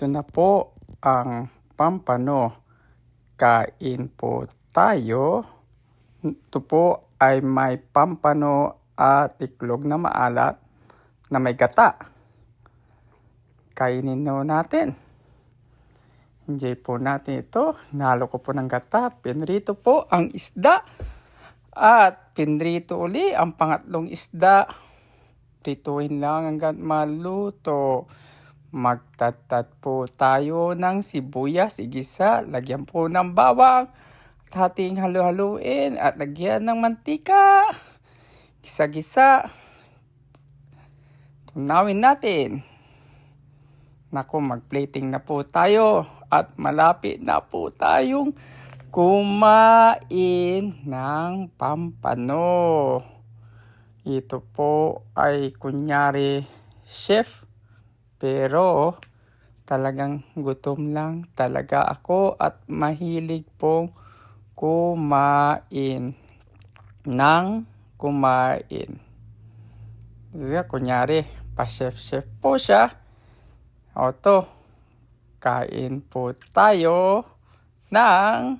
Ito na po ang pampano. Kain po tayo. Ito po ay may pampano at iklog na maalat na may gata. Kainin na natin. Enjoy po natin ito. Nalo ko po ng gata. Pinrito po ang isda. At pinrito uli ang pangatlong isda. Prituhin lang hanggang maluto. Magtatat po tayo ng sibuyas, igisa. Lagyan po ng bawang. At hating halu-haluin at lagyan ng mantika. Gisa-gisa. Tunawin natin. Naku, mag-plating na po tayo. At malapit na po tayong kumain ng pampano. Ito po ay kunyari chef. Pero talagang gutom lang talaga ako at mahilig pong kumain ng kumain. Kunyari, pa-chef-chef po siya. O to, kain po tayo ng